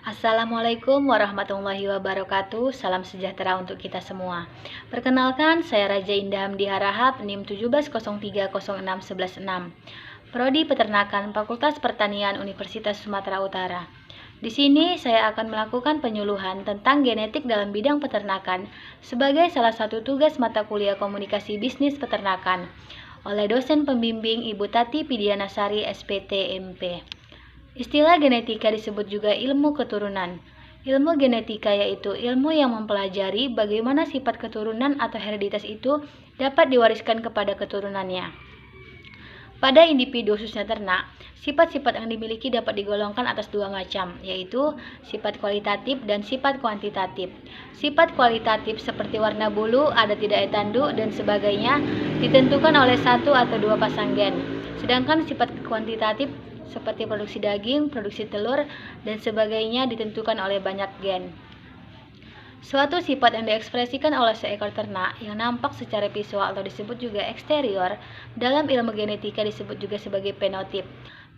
Assalamualaikum warahmatullahi wabarakatuh. Salam sejahtera untuk kita semua. Perkenalkan, saya Raja Indah Hamdi Harahap, NIM 1703061116. Prodi Peternakan Fakultas Pertanian Universitas Sumatera Utara. Di sini saya akan melakukan penyuluhan tentang genetik dalam bidang peternakan sebagai salah satu tugas mata kuliah komunikasi bisnis peternakan oleh dosen pembimbing Ibu Tati Pidianasari SPT MP. Istilah genetika disebut juga ilmu keturunan. Ilmu genetika yaitu ilmu yang mempelajari bagaimana sifat keturunan atau hereditas itu dapat diwariskan kepada keturunannya. Pada individu khususnya ternak, sifat-sifat yang dimiliki dapat digolongkan atas dua macam, yaitu sifat kualitatif dan sifat kuantitatif. Sifat kualitatif seperti warna bulu, ada tidaknya tanduk, dan sebagainya ditentukan oleh satu atau dua pasang gen. Sedangkan sifat kuantitatif seperti produksi daging, produksi telur, dan sebagainya ditentukan oleh banyak gen. Suatu sifat yang diekspresikan oleh seekor ternak yang nampak secara visual atau disebut juga eksterior, dalam ilmu genetika disebut juga sebagai fenotip.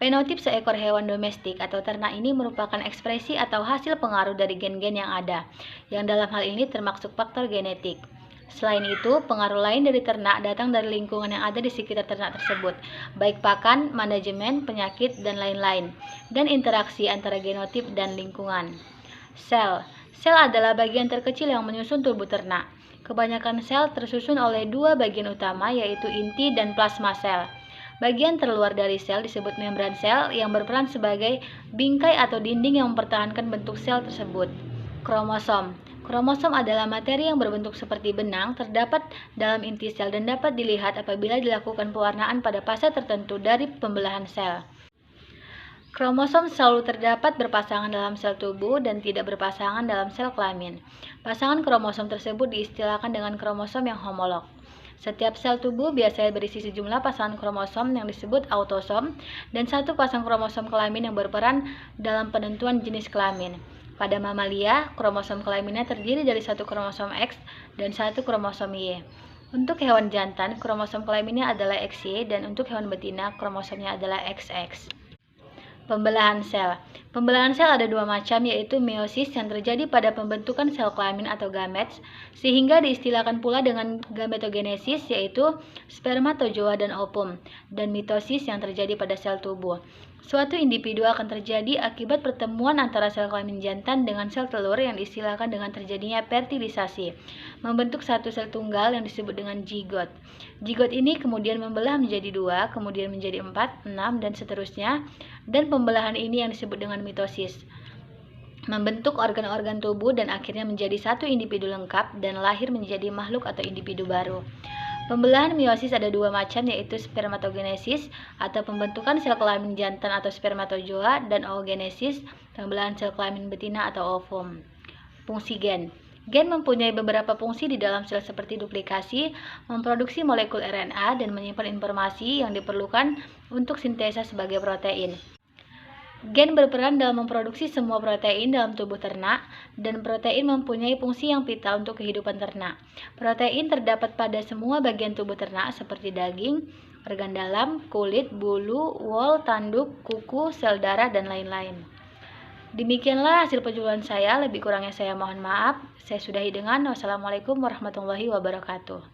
Fenotip seekor hewan domestik atau ternak ini merupakan ekspresi atau hasil pengaruh dari gen-gen yang ada, yang dalam hal ini termasuk faktor genetik. Selain itu, pengaruh lain dari ternak datang dari lingkungan yang ada di sekitar ternak tersebut, baik pakan, manajemen, penyakit, dan lain-lain, dan interaksi antara genotip dan lingkungan. Sel adalah bagian terkecil yang menyusun tubuh ternak. Kebanyakan sel tersusun oleh dua bagian utama, yaitu inti dan plasma sel. Bagian terluar dari sel disebut membran sel yang berperan sebagai bingkai atau dinding yang mempertahankan bentuk sel tersebut. Kromosom adalah materi yang berbentuk seperti benang, terdapat dalam inti sel dan dapat dilihat apabila dilakukan pewarnaan pada fase tertentu dari pembelahan sel. Kromosom selalu terdapat berpasangan dalam sel tubuh dan tidak berpasangan dalam sel kelamin. Pasangan kromosom tersebut diistilahkan dengan kromosom yang homolog. Setiap sel tubuh biasanya berisi sejumlah pasangan kromosom yang disebut autosom dan satu pasang kromosom kelamin yang berperan dalam penentuan jenis kelamin. Pada mamalia, kromosom kelaminnya terdiri dari satu kromosom X dan satu kromosom Y. Untuk hewan jantan, kromosom kelaminnya adalah XY dan untuk hewan betina, kromosomnya adalah XX. Pembelahan sel ada dua macam, yaitu meiosis yang terjadi pada pembentukan sel kelamin atau gametes, sehingga diistilahkan pula dengan gametogenesis, yaitu spermatozoa dan ovum, dan mitosis yang terjadi pada sel tubuh. Suatu individu akan terjadi akibat pertemuan antara sel kelamin jantan dengan sel telur yang diistilahkan dengan terjadinya fertilisasi, membentuk satu sel tunggal yang disebut dengan zigot. Zigot ini kemudian membelah menjadi dua, kemudian menjadi 4, 6, dan seterusnya, dan pembelahan ini yang disebut dengan mitosis, membentuk organ-organ tubuh dan akhirnya menjadi satu individu lengkap dan lahir menjadi makhluk atau individu baru. Pembelahan meiosis ada dua macam, yaitu spermatogenesis atau pembentukan sel kelamin jantan atau spermatozoa, dan oogenesis, pembelahan sel kelamin betina atau ovum. Fungsi gen mempunyai beberapa fungsi di dalam sel seperti duplikasi, memproduksi molekul RNA, dan menyimpan informasi yang diperlukan untuk sintesa sebagai protein. Gen berperan dalam memproduksi semua protein dalam tubuh ternak, dan protein mempunyai fungsi yang vital untuk kehidupan ternak. Protein terdapat pada semua bagian tubuh ternak seperti daging, organ dalam, kulit, bulu, wol, tanduk, kuku, sel darah, dan lain-lain. Demikianlah hasil penjelasan saya, lebih kurangnya saya mohon maaf. Saya sudahi dengan wassalamualaikum warahmatullahi wabarakatuh.